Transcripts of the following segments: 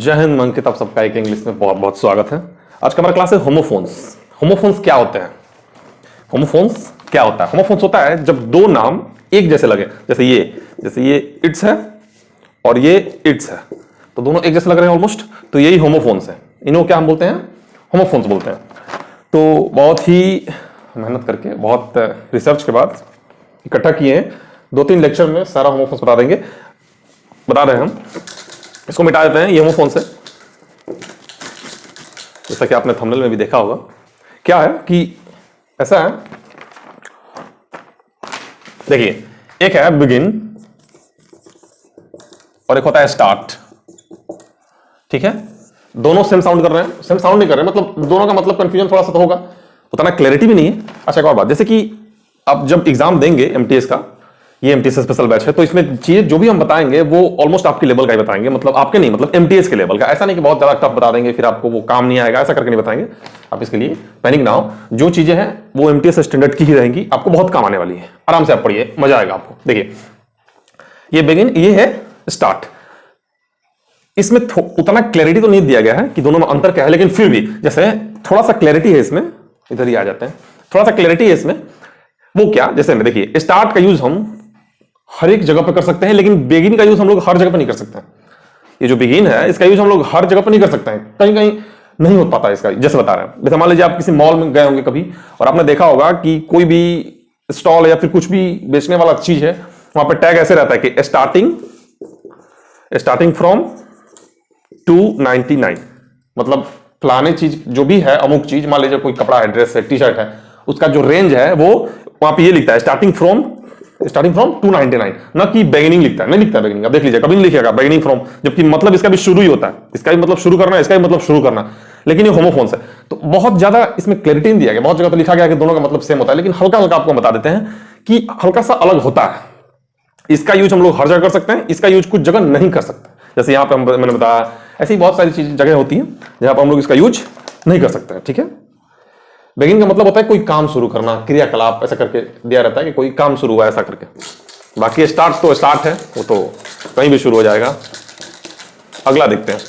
जय हिंद। मैं अंकित, आप सबका एक इंग्लिश में बहुत बहुत स्वागत है। आज का हमारा क्लास है होमोफोन्स। होमोफोन्स क्या होते हैं? होमोफोन्स क्या होता है? होमोफोन्स होता है जब दो नाम एक जैसे लगे। जैसे ये इट्स है और ये इट्स है, तो दोनों एक जैसे लग रहे हैं ऑलमोस्ट, तो यही होमोफोन्स है। इन्हों क्या हम बोलते हैं? होमोफोन्स बोलते हैं। तो बहुत ही मेहनत करके, बहुत रिसर्च के बाद इकट्ठा किए हैं। 2-3 लेक्चर में सारा होमोफोन्स बता रहे हैं हम। इसको मिटा देते हैं। ये होमोफोन्स है, जैसा कि आपने थंबनेल में भी देखा होगा। क्या है कि ऐसा है, देखिए, एक है बिगिन और एक होता है स्टार्ट। ठीक है, दोनों सेम साउंड कर रहे हैं, सेम साउंड नहीं कर रहे हैं, मतलब दोनों का मतलब कंफ्यूजन थोड़ा सा तो होगा, उतना क्लैरिटी भी नहीं है। अच्छा, एक और बात, जैसे कि आप जब एग्जाम देंगे एमटीएस का, ये एमटीएस स्पेशल बैच है, तो इसमें चीजें जो भी हम बताएंगे वो ऑलमोस्ट आपके लेवल का ही बताएंगे, मतलब आपके नहीं, मतलब एमटीएस के लेवल का। ऐसा नहीं कि बहुत ज्यादा टफ बता देंगे फिर आपको वो काम नहीं आएगा, ऐसा करके नहीं बताएंगे। आप इसके लिए पैनिक ना हो। जो चीजें हैं वो एमटीएस स्टैंडर्ड की ही रहेंगी, आपको बहुत काम आने वाली है। आराम से आप पढ़िए, मजा आएगा आपको। देखिए, ये बिगिन, ये है स्टार्ट। इसमें उतना क्लैरिटी तो नहीं दिया गया है कि दोनों में अंतर क्या है, लेकिन फिर भी जैसे थोड़ा सा क्लैरिटी है इसमें। इधर ही आ जाते हैं, थोड़ा सा क्लैरिटी है इसमें। वो क्या, जैसे में देखिए, स्टार्ट का यूज हम हर एक जगह पर कर सकते हैं, लेकिन बिगिन का यूज हम लोग हर जगह पर नहीं कर सकते हैं। ये जो बिगिन है, इसका यूज हम लोग हर जगह पर नहीं कर सकते हैं, कहीं कहीं नहीं हो पाता इसका। जैसे बता रहे हैं, जैसे मान लीजिए आप किसी मॉल में गए होंगे कभी, और आपने देखा होगा कि कोई भी स्टॉल या फिर कुछ भी बेचने वाला चीज है, वहां पर टैग ऐसे रहता है कि स्टार्टिंग फ्रॉम 299, मतलब फलाने चीज जो भी है, अमुक चीज, मान लीजिए कोई कपड़ा है, ड्रेस है, टी शर्ट है, उसका जो रेंज है वो वहां पे ये लिखता है स्टार्टिंग फ्रॉम 299, ना कि बिगिनिंग लिखता है। नहीं लिखता है बिगिनिंग, आप देख लीजिए, कभी नहीं लिखेगा बिगिनिंग फ्रॉम, जबकि मतलब इसका भी शुरू ही होता है। इसका भी मतलब शुरू करना, इसका भी मतलब शुरू करना, लेकिन ये होमोफोन्स है। तो बहुत ज्यादा इसमें क्लैरिटी नहीं दिया गया। बहुत जगह तो लिखा गया कि दोनों का मतलब सेम होता है, लेकिन हल्का हल्का आपको बता देते हैं कि हल्का सा अलग होता है। इसका यूज हम लोग हर जगह कर सकते हैं, इसका यूज कुछ जगह नहीं कर सकते। जैसे यहाँ पे मैंने बताया, ऐसी बहुत सारी चीज जगह होती है जहां पर हम लोग इसका यूज नहीं कर सकते हैं। ठीक है, बिगिन का मतलब होता है कोई काम शुरू करना, क्रियाकलाप, ऐसा करके दिया रहता है कि कोई काम शुरू हुआ, ऐसा करके। बाकी स्टार्ट तो स्टार्ट है, वो तो कहीं भी शुरू हो जाएगा। अगला देखते हैं।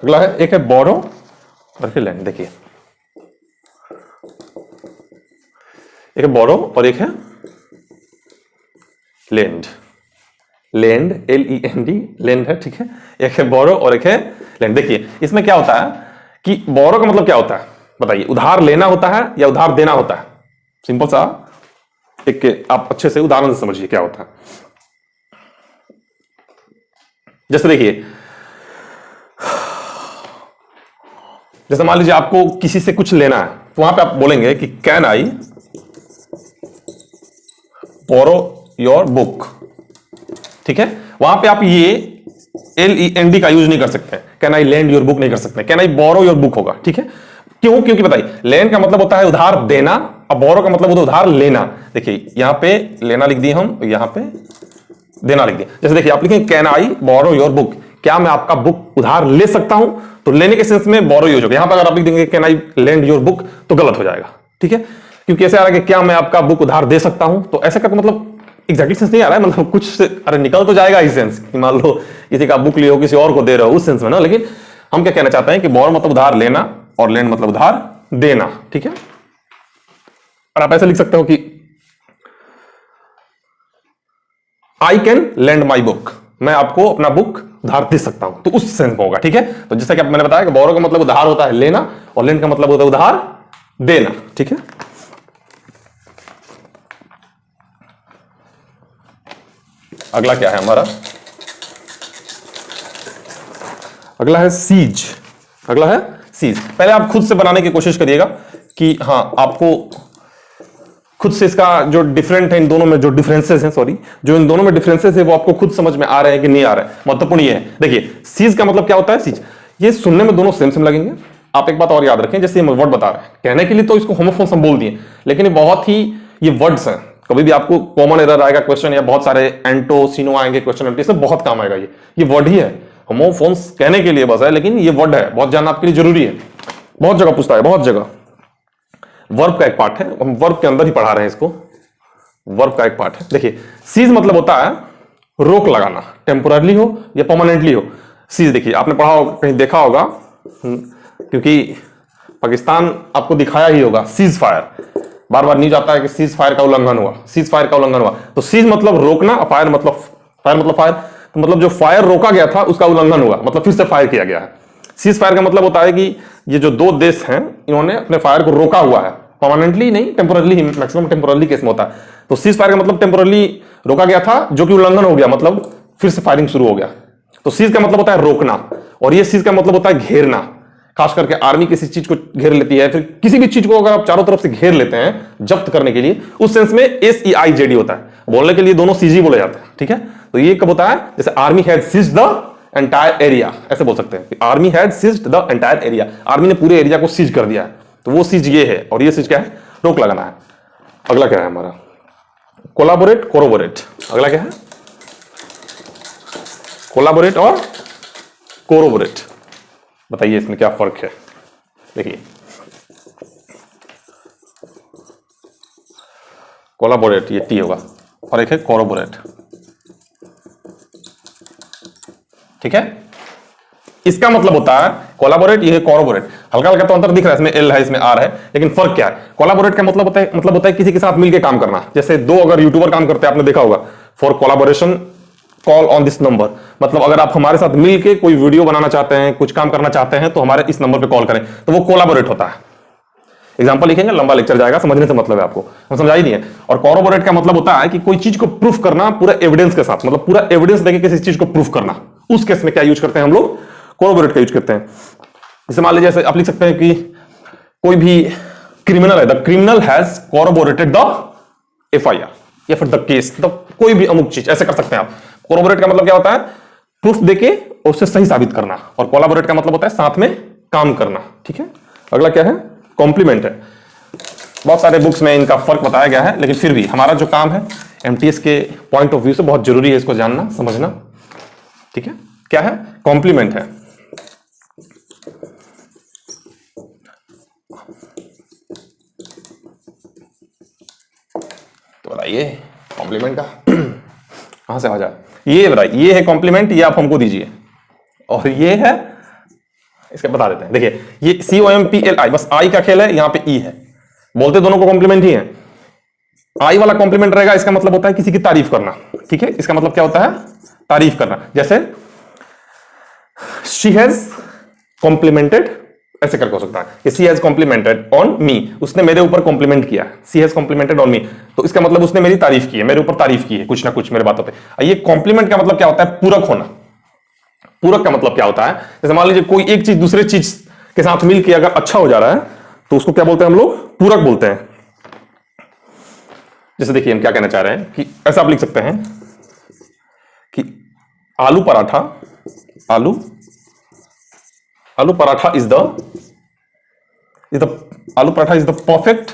अगला है, एक है बोरो और फिर लैंड। देखिए, एक है बोरो और एक है लैंड। लैंड, LEND, लैंड है। ठीक है, एक है बोरो और एक है लैंड। देखिए, इसमें क्या होता है कि बोरो का मतलब क्या होता है बताइए? उधार लेना होता है या उधार देना होता है? सिंपल सा एक आप अच्छे से उदाहरण से समझिए क्या होता है। जैसे देखिए, जैसे मान लीजिए आपको किसी से कुछ लेना है, तो वहां पे आप बोलेंगे कि can I borrow your book. ठीक है, वहां पे आप ये LEND का यूज नहीं कर सकते। Can I lend your book नहीं कर सकते, can I borrow your book होगा। ठीक है, क्यों? क्योंकि बताइए, लैंड का मतलब होता है उधार देना, और बोरो का मतलब होता है उधार लेना। देखिए, यहां पे लेना लिख दिए हम, यहां पे देना लिख दिए। जैसे देखिए, आप लिखेंगे can I borrow your book, क्या मैं आपका बुक उधार ले सकता हूं? तो लेने के सेंस में बोरो यूज होगा। यहां पर अगर आप लिख देंगे can I lend your book, तो गलत हो जाएगा। ठीक है, क्योंकि ऐसे आ रहा है कि क्या मैं आपका बुक उधार दे सकता हूं, तो ऐसा करके मतलब एग्जैक्टली सेंस नहीं आ रहा है, मतलब कुछ से अरे निकल तो जाएगा इस सेंस कि मान लो किसी का बुक लिए हो, किसी और को दे रहे हो, उस सेंस में ना। लेकिन हम क्या कहना चाहते हैं कि बोरो मतलब उधार लेना और लैंड मतलब उधार देना। ठीक है, और आप ऐसे लिख सकते हो कि I can land my book, मैं आपको अपना बुक उधार दे सकता हूं, तो उस सेंस में होगा। ठीक है, तो जैसा कि मैंने बताया कि बोरो का मतलब उधार होता है लेना, और लैंड का मतलब होता है उधार देना। ठीक है, अगला क्या है हमारा? अगला है सीज। अगला है सीज। पहले आप खुद से बनाने की कोशिश करिएगा कि हाँ, आपको खुद से इसका जो डिफरेंट है, इन दोनों में जो डिफरेंसेस हैं, सॉरी, जो इन दोनों में डिफरेंसेस है वो आपको खुद समझ में आ रहे हैं कि नहीं आ रहे हैं। महत्वपूर्ण ये है। देखिए, सीज का मतलब क्या होता है? सीज, ये सुनने में दोनों सेम सेम लगेंगे। आप एक बात और याद रखें, जैसे हम वर्ड बता रहे हैं, कहने के लिए तो इसको होमोफोन्स हम बोल दिए, लेकिन ये बहुत ही ये वर्ड्स हैं। कभी भी आपको कॉमन एरर आएगा क्वेश्चन, या बहुत सारे एंटो सिनो आएंगे क्वेश्चन, इसमें बहुत काम आएगा। ये वर्ड ही है। होमोफोन्स कहने के लिए बस है, लेकिन ये वर्ड है, बहुत जानना आपके लिए जरूरी है। बहुत जगह पूछता है, बहुत जगह। वर्ब का एक पार्ट है, हम वर्ब के अंदर ही पढ़ा रहे हैं इसको। वर्ब का एक पार्ट है। देखिए, सीज मतलब होता है रोक लगाना, टेम्पोररली हो या परमानेंटली हो। सीज देखिए, आपने पढ़ा होगा, कहीं देखा होगा, क्योंकि पाकिस्तान आपको दिखाया ही होगा सीज फायर, बार बार न्यूज आता है कि सीज फायर का उल्लंघन हुआ, सीज फायर का उल्लंघन हुआ। तो सीज मतलब रोकना, फायर मतलब फायर, तो मतलब जो फायर रोका गया था उसका उल्लंघन हुआ, मतलब फिर से फायर किया गया है। सीज फायर का मतलब होता है कि ये जो दो देश हैं इन्होंने अपने फायर को रोका हुआ है, परमानेंटली नहीं, टेम्पोरली, मैक्सिमम टेम्पोरली केस में होता है। तो सीज फायर का मतलब टेम्पोरली रोका गया था, जो कि उल्लंघन हो गया, मतलब फिर से फायरिंग शुरू हो गया। तो सीज का मतलब होता है रोकना, और ये सीज का मतलब होता है घेरना। खास करके आर्मी किसी चीज को घेर लेती है, फिर किसी भी चीज को अगर आप चारों तरफ से घेर लेते हैं जब्त करने के लिए, उस सेंस में SEIZD होता है। बोलने के लिए दोनों सीजी बोले जाते हैं, ठीक है। तो ये कब होता है, जैसे army has seized the entire area, ऐसे बोल सकते हैं, army has seized the entire area, army ने पूरे एरिया को सीज कर दिया है। तो वो सीज ये है, और ये सीज क्या है, रोक लगाना है। अगला क्या है हमारा, कोलाबोरेट, कोरोबोरेट। अगला क्या है, कोलाबोरेट और कोरोबोरेट। बताइए इसमें क्या फर्क है। देखिए, कोलाबोरेट ये टी होगा, और एक है कोरोबोरेट, ठीक है। इसका मतलब होता है कोलाबोरेट, ये है कोरोबोरेट। हल्का हल्का तो अंतर दिख रहा है, इसमें एल है, इसमें आर है, लेकिन फर्क क्या है। कोलाबोरेट का मतलब होता है किसी के साथ मिलकर काम करना। जैसे दो अगर यूट्यूबर काम करते हैं, आपने देखा होगा, for collaboration call on this number, मतलब अगर आप हमारे साथ मिलके कोई वीडियो बनाना चाहते हैं, कुछ काम करना चाहते हैं, तो हमारे इस नंबर पे कॉल करें, तो वो कोलाबोरेट होता है। एग्जांपल लिखेंगे, लंबा लेक्चर जाएगा, समझने से मतलब है आपको, हम समझा ही नहीं है। और कोरोबोरेट का मतलब होता है कि कोई चीज को प्रूफ करना पूरा एविडेंस के साथ, मतलब पूरा एविडेंस देके किसी चीज को प्रूफ करना। उस केस में क्या यूज करते हैं हम लोग, कोरोबोरेट का यूज करते हैं। जैसे मान लीजिए, जैसे आप लिख सकते हैं कि कोई भी क्रिमिनल है, the criminal has corroborated the FIR, या फिर द केस, कोई भी अमुक चीज, ऐसे कर सकते हैं आप। कोरोबोरेट का मतलब क्या होता है, प्रूफ देके उससे सही साबित करना, और कोलाबोरेट का मतलब होता है साथ में काम करना, ठीक है। अगला क्या है, कॉम्प्लीमेंट है। बहुत सारे बुक्स में इनका फर्क बताया गया है, लेकिन फिर भी हमारा जो काम है MTS के पॉइंट ऑफ व्यू से बहुत जरूरी है इसको जानना, समझना, ठीक है। क्या है, कॉम्प्लीमेंट है। तो बताइए कॉम्प्लीमेंट का कहां से आ जाए, ये बताइए, ये है कॉम्प्लीमेंट, ये आप हमको दीजिए, और ये है, इसके बता देते हैं। देखिए, ये COMPLI, बस आई का खेल है, यहां पे ई है, बोलते दोनों को कॉम्प्लीमेंट ही है। आई वाला कॉम्प्लीमेंट रहेगा, इसका मतलब होता है किसी की तारीफ करना, ठीक है। इसका मतलब क्या होता है, तारीफ करना। जैसे शी हैज कॉम्प्लीमेंटेड, ऐसे करके हो सकता है कि she has complimented on me, उसने मेरे ऊपर कॉम्प्लीमेंट किया, she has complimented on me, तो इसका मतलब उसने मेरी तारीफ की है, मेरे ऊपर तारीफ की है कुछ ना कुछ मेरे बातों पे। ये कॉम्प्लीमेंट का मतलब क्या होता है, पूरक होना। पूरक का मतलब क्या होता है, जैसे मान लीजिए कोई एक चीज दूसरे चीज के साथ मिलकर अगर अच्छा हो जा रहा है, तो उसको क्या बोलते हैं हम लोग, पूरक बोलते हैं। जैसे देखिए हम क्या कहना चाह रहे हैं कि ऐसा आप लिख सकते हैं कि आलू पराठा, आलू paratha is the aloo paratha is the perfect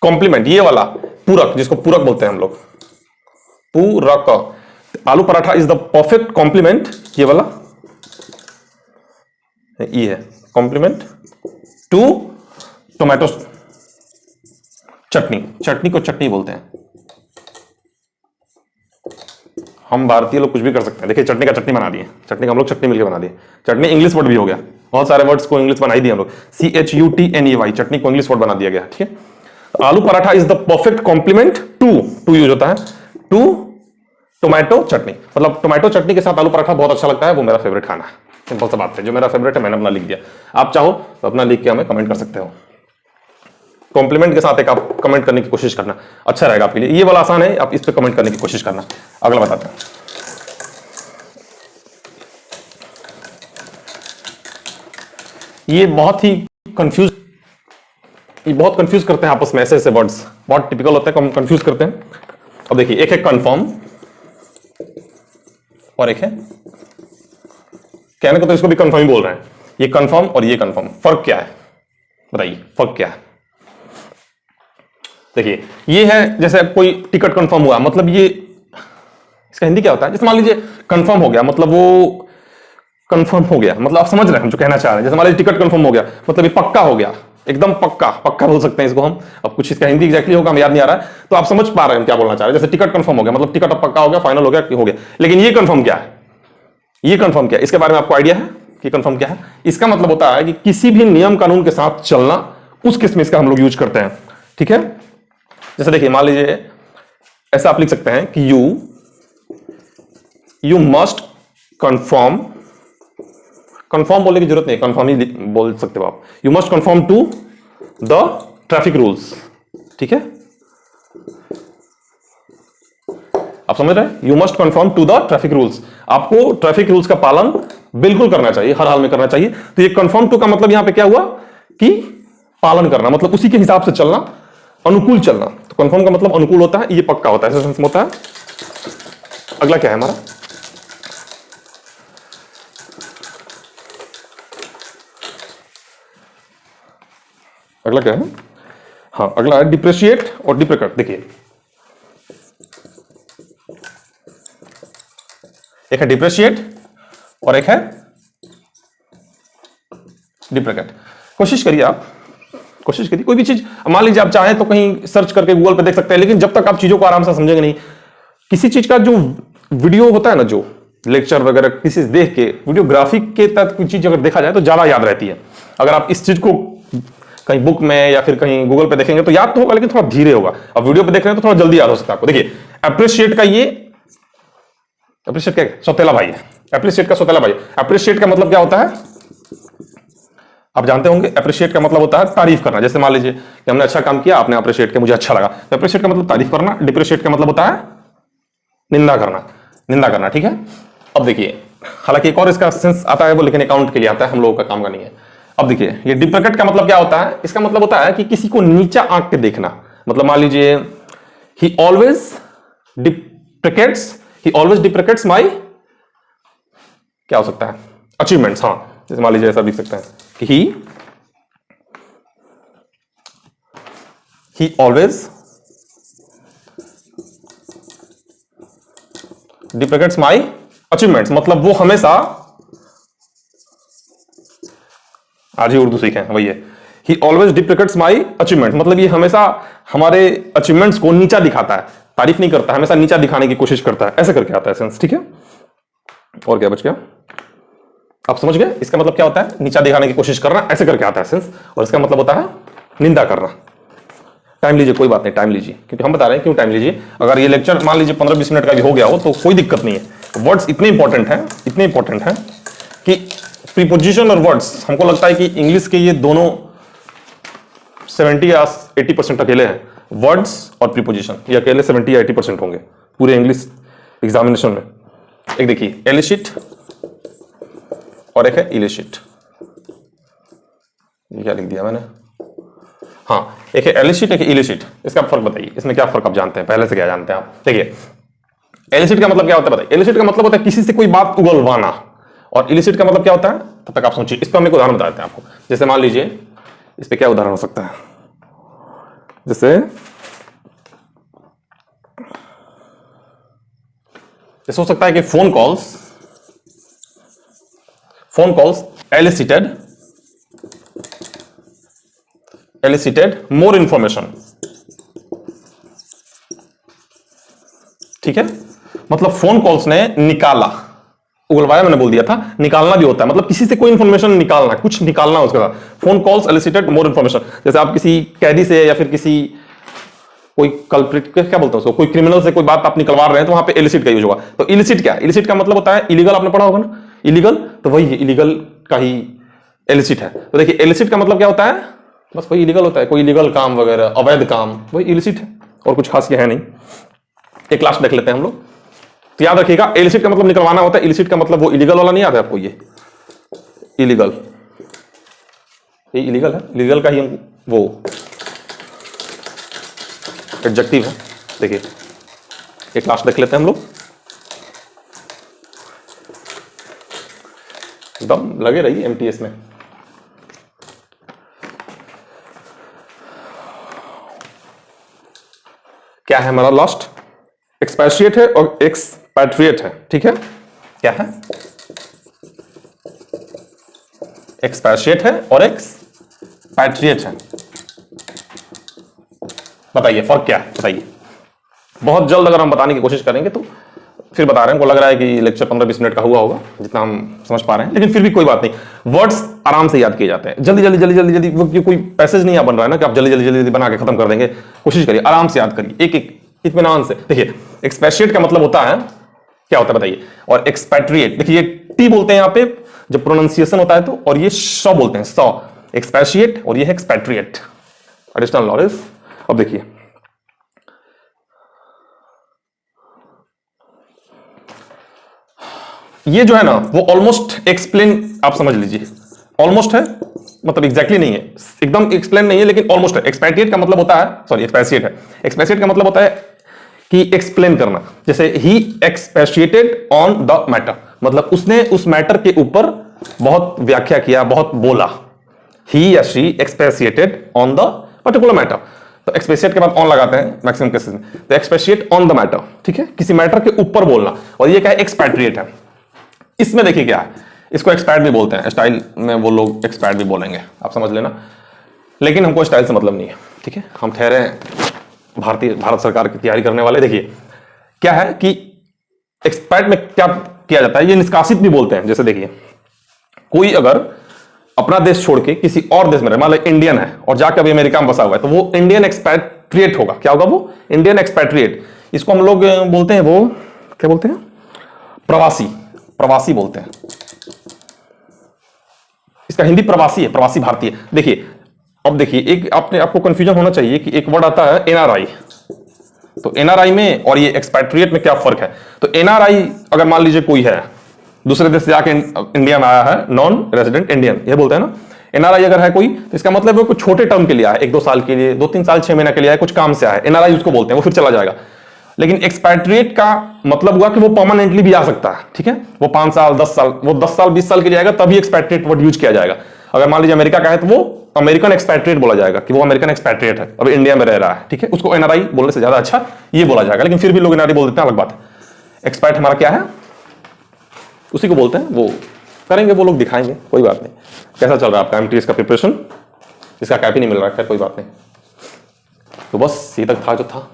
complement. ये वाला पूरक, जिसको पूरक बोलते हैं हम लोग, पूरक। Aloo paratha is the perfect complement, ये वाला ये है complement to tomato chutney. Chutney को चटनी बोलते हैं। हम भारतीय लोग कुछ भी कर सकते हैं। देखिए, चटनी का चटनी बना दिए, चटनी का हम लोग चटनी मिलकर बना दिए। चटनी इंग्लिश वर्ड भी हो गया, बहुत सारे वर्ड्स को इंग्लिश बना ही दिए हम लोग। CHUTNEY, चटनी को इंग्लिश वर्ड बना दिया गया, ठीक है। Aloo paratha is the perfect complement to use होता है, टू टोमेटो चटनी। मतलब टोमेटो चटनी के साथ आलू पराठा बहुत अच्छा लगता है, वो मेरा फेवरेट खाना है। सिंपल सा बात है, जो मेरा फेवरेट है मैंने अपना लिख दिया। आप चाहो तो अपना लिख के हमें कमेंट कर सकते हो। कॉम्प्लीमेंट के साथ एक आप कमेंट करने की कोशिश करना, अच्छा रहेगा आपके लिए। ये वाला आसान है, आप इस पे कमेंट करने की कोशिश करना। अगला बताते हैं, ये बहुत कंफ्यूज करते हैं आपस में, ऐसे ऐसे वर्ड्स बहुत टिपिकल होते हैं, कंफ्यूज करते हैं। अब देखिए, एक है कंफर्म और एक है, कहने को तो इसको भी कंफर्म ही बोल रहे हैं। ये कंफर्म और ये कंफर्म, फर्क क्या है बताइए, फर्क क्या है। देखिए, ये है जैसे कोई टिकट कंफर्म हुआ, मतलब ये इसका हिंदी क्या होता है। जैसे मान लीजिए कंफर्म हो गया, मतलब वो कंफर्म हो गया, मतलब आप समझ रहे हैं हम जो कहना चाह रहे हैं। जैसे मान लीजिए टिकट कंफर्म हो गया, मतलब ये पक्का हो गया, एकदम पक्का, पक्का बोल सकते हैं इसको हम। अब कुछ इसका हिंदी एग्जैक्टली होगा, हम याद नहीं आ रहा है, तो आप समझ पा रहे हैं हम क्या बोलना चाह रहे हैं। जैसे टिकट कंफर्म हो गया, मतलब टिकट अब पक्का हो गया, फाइनल हो गया, हो गया। लेकिन ये कंफर्म क्या है, ये कंफर्म क्या है, इसके बारे में आपको आइडिया है कि कंफर्म क्या है? इसका मतलब होता है कि किसी भी नियम कानून के साथ चलना, उस केस में इसका हम लोग यूज करते हैं। ठीक है, जैसे देखिए मान लीजिए ऐसा आप लिख सकते हैं कि यू मस्ट कंफर्म, कंफर्म बोलने की जरूरत नहीं, कंफर्म ही बोल सकते हो आप। You must conform to the traffic rules. ठीक है, आप समझ रहे हैं? You must conform to the traffic rules, आपको ट्रैफिक रूल्स का पालन बिल्कुल करना चाहिए, हर हाल में करना चाहिए। तो ये कंफर्म टू का मतलब यहां पे क्या हुआ कि पालन करना, मतलब उसी के हिसाब से चलना, अनुकूल चलना। तो कंफर्म का मतलब अनुकूल होता है, ये पक्का होता है, ऐसा सेंस में होता है। अगला क्या है हमारा? अगला क्या है? हाँ, अगला है डिप्रेशिएट और डिप्रिकेट। देखिए एक है डिप्रेशिएट और एक है डिप्रिकेट। कोशिश करिए आप, कोशिश करिए कोई भी चीज, मान लीजिए आप चाहें तो कहीं सर्च करके गूगल पे देख सकते हैं, लेकिन जब तक आप चीजों को आराम से समझेंगे नहीं, किसी चीज का जो वीडियो होता है ना, जो लेक्चर वगैरह किसी से देख के वीडियोग्राफिक के तहत कोई चीज अगर देखा जाए तो ज्यादा याद रहती है। अगर आप इस चीज को कहीं बुक में या फिर कहीं गूगल पे देखेंगे तो याद तो होगा, लेकिन थोड़ा धीरे होगा। अब वीडियो पे देख रहे हैं तो थोड़ा जल्दी याद हो सकता है आपको। देखिए अप्रिशिएट का ये, अप्रिशिएट क्या है? सौतेला भाई है, अप्रिशिएट का सौतेला भाई। अप्रिशिएट का मतलब क्या होता है आप जानते होंगे? अप्रिशिएट का मतलब होता है तारीफ करना। जैसे मान लीजिए कि हमने अच्छा काम किया, आपने अप्रिशिएट किया, मुझे अच्छा लगा, तो अप्रिशिएट का मतलब तारीफ करना। डिप्रिशिएट का मतलब होता है निंदा करना, निंदा करना। ठीक है, अब देखिए हालांकि एक और इसका सेंस आता है वो, लेकिन अकाउंट के लिए आता है, हम लोगों का काम का नहीं है। अब देखिए ये डिप्रिकेट का मतलब क्या होता है? इसका मतलब होता है कि किसी को नीचा आंक के देखना। मतलब मान लीजिए he always deprecates, he always deprecates my, क्या हो सकता है? अचीवमेंट्स। हाँ, जैसे मान लीजिए ऐसा लिख सकते हैं कि ही ऑलवेज डिप्रिकेट्स माय अचीवमेंट्स, मतलब वो हमेशा, आज ही उर्दू सीखे हैं, वही है। ही ऑलवेज डिप्रिकेट्स माय अचीवमेंट, मतलब ये हमेशा हमारे अचीवमेंट्स को नीचा दिखाता है, तारीफ नहीं करता, हमेशा नीचा दिखाने की कोशिश करता है, ऐसे करके आता है सेंस। ठीक है, और क्या बच गया? आप समझ गए इसका मतलब क्या होता है? नीचा दिखाने की कोशिश करना, ऐसे करके आता है सेंस। और इसका मतलब होता है निंदा करना। टाइम लीजिए, कोई बात नहीं, टाइम लीजिए, क्योंकि हम बता रहे हैं क्यों टाइम लीजिए। अगर ये लेक्चर मान लीजिए 15-20 मिनट का भी हो गया हो तो कोई दिक्कत नहीं है। वर्ड्स इतने इंपॉर्टेंट हैं, इतने इंपॉर्टेंट हैं कि प्रीपोजिशन और वर्ड्स, हमको लगता है कि इंग्लिश के ये दोनों 70 या 80% अकेले हैं, वर्ड्स और प्रीपोजिशन, ये अकेले 70 या 80% होंगे पूरे इंग्लिश एग्जामिनेशन में। एक देखिए एलिसिट और एक है इलिसिट। ये क्या लिख दिया मैंने? हाँ, एक है एलिसिट, एक है इलिसिट। इसका फर्क बताइए, इसमें क्या फर्क आप जानते हैं? पहले से क्या जानते हैं आप? देखिए एलिसिट का मतलब क्या होता है बताइए? एलिसिट का मतलब होता है किसी से कोई बात उगलवाना, और इलिसिट का मतलब क्या होता है? तब तक आप सोचिए, इस पर हम एक उदाहरण बता देते हैं आपको। जैसे मान लीजिए इस पे क्या उदाहरण हो सकता है? जैसे हो सकता है कि phone calls elicited more information। ठीक है, मतलब फोन कॉल्स ने निकाला, उगलवाया मैंने बोल दिया था, निकालना भी होता है, मतलब किसी से कोई इंफॉर्मेशन निकालना, कुछ निकालना उसके साथ। Phone calls elicited more information। जैसे आप किसी कैदी से या फिर किसी कोई कल्प्रिट, क्या बोलते हैं उसको, कोई क्रिमिनल से कोई बात आप निकलवा रहे हैं तो वहां पे इलिसिट का यूज होगा। तो इलिसिट क्या है? इलिसिट का मतलब होता है इलीगल, आपने पढ़ा होगा ना इलीगल, तो वही इलीगल का ही इलिसिट है। तो देखिए इलिसिट का मतलब क्या होता है? बस वही इलीगल होता है, कोई इलीगल काम वगैरह, अवैध काम, वही इलिसिट है, और कुछ खास ये है नहीं। एक लास्ट देख लेते हैं हम लोग, तो याद रखिएगा इलिसिट का मतलब निकलवाना होता है, इलिसिट का मतलब वो इलीगल वाला नहीं आता है आपको? ये इलीगल, ये इलीगल है, इलीगल का ही वो एडजेक्टिव है। देखिए एक लास्ट देख लेते हैं हम लोग, दम लगे रही एमटीएस में। क्या है हमारा लास्ट? एक्सपैट्रिएट है और एक्सपैट्रिएट है। ठीक है, क्या है? एक्सपैट्रिएट है और एक्सपैट्रिएट है। बताइए फर्क क्या है, बताइए। बहुत जल्द अगर हम बताने की कोशिश करेंगे तो फिर बता रहे हैं, को लग रहा है कि लेक्चर 15-20 मिनट का हुआ होगा जितना हम समझ पा रहे हैं, लेकिन फिर भी कोई बात नहीं, वर्ड्स आराम से याद किए जाते हैं। जल्दी जल्दी जल्दी जल्दी जल्दी वो कोई पैसेज नहीं बन रहा है ना कि आप जल्दी जल्दी जल्दी बना के खत्म कर देंगे। कोशिश करिए आराम से याद करिए, एक एक इत्मीनान से। देखिए एक्सपेट्रिएट का मतलब होता है, क्या होता है बताइए, और एक्सपेट्रिएट देखिए टी बोलते हैं यहाँ पे जब प्रोनाउंसिएशन होता है तो, और ये स बोलते हैं स, एक्सपेट्रिएट और ये है एक्सपेट्रिएट। Additional knowledge. अब देखिए ये जो है ना वो ऑलमोस्ट एक्सप्लेन, आप समझ लीजिए ऑलमोस्ट है, मतलब एग्जैक्टली नहीं है, एकदम एक्सप्लेन नहीं है, लेकिन ऑलमोस्ट है। एक्सपेट्रिएट का मतलब होता है, सॉरी एक्सपेट्रिएट है, एक्सपेट्रिएट का मतलब होता है कि एक्सप्लेन करना। जैसे ही एक्सपेट्रिएटेड ऑन द मैटर, मतलब उसने उस मैटर के ऊपर बहुत व्याख्या किया, बहुत बोला। ही या she expatriated on the particular matter. तो एक्सपेट्रिएट के बाद ऑन लगाते हैं मैक्सिमम केसेस में, तो एक्सपेट्रिएट ऑन द मैटर, ठीक है, किसी मैटर के ऊपर बोलना। और ये क्या है, एक्सपेट्रिएट है। इसमें देखिए क्या है, इसको एक्सपैट भी बोलते हैं, स्टाइल में वो लोग एक्सपैट भी बोलेंगे, आप समझ लेना, लेकिन हमको स्टाइल से मतलब नहीं है, ठीक है। हम ठहरे भारत सरकार की तैयारी करने वाले। देखिए क्या है कि एक्सपैट में क्या किया जाता है, ये निष्कासित भी बोलते हैं। जैसे देखिए कोई अगर अपना देश छोड़ के किसी और देश में रहे, मान लो इंडियन है और जाके अभी अमेरिका में बसा हुआ है, तो वो इंडियन एक्सपैट्रिएट होगा। क्या होगा वो, इंडियन एक्सपैट्रिएट। इसको हम लोग बोलते हैं, वो क्या बोलते हैं, प्रवासी, प्रवासी बोलते हैं। इसका हिंदी प्रवासी है, प्रवासी भारतीय। देखिए अब देखिए एक आपको कंफ्यूजन होना चाहिए कि एक वर्ड आता है एनआरआई, तो एनआरआई में और ये एक्सपैट्रिएट में क्या फर्क है। तो एनआरआई अगर मान लीजिए कोई है दूसरे देश से जाके इंडिया में आया है, नॉन रेजिडेंट इंडियन ये बोलते हैं ना। एनआरआई अगर है कोई तो इसका मतलब है कुछ छोटे टर्म के लिए आया, 1-2 साल के लिए, 2-3 साल 6 महीने के लिए आया, कुछ काम से आया, एनआरआई उसको बोलते हैं, वो फिर चला जाएगा। लेकिन एक्सपैट्रिएट का मतलब हुआ कि वो परमानेंटली भी आ सकता है, ठीक है। वो 5 साल 10 साल, वो 10 साल 20 साल के लिए आएगा, तभी एक्सपैट्रिएट वर्ड यूज किया जाएगा। अगर मान लीजिए अमेरिका का है तो वो अमेरिकन एक्सपैट्रिएट बोला जाएगा कि वो अमेरिकन एक्सपैट्रिएट है, अब इंडिया में रह रहा है, ठीक है। उसको एनआरआई बोलने से ज्यादा अच्छा ये बोला जाएगा, लेकिन फिर भी लोग एनआरआई बोल देते हैं, अलग बात है। एक्सपैट हमारा क्या है, उसी को बोलते हैं, वो करेंगे वो लोग, दिखाएंगे, कोई बात नहीं। कैसा चल रहा है आपका एमटीएस का प्रिपरेशन? इसका कैप ही नहीं मिल रहा है, कोई बात नहीं। तो बस ये तक था जो था।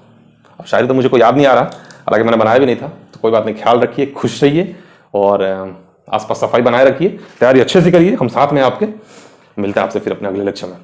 अब शायद तो मुझे कोई याद नहीं आ रहा, हालांकि मैंने बनाया भी नहीं था, तो कोई बात नहीं। ख्याल रखिए, खुश रहिए और आसपास सफाई बनाए रखिए, तैयारी अच्छे से करिए, हम साथ में आपके। मिलते हैं आपसे फिर अपने अगले लेक्चर में।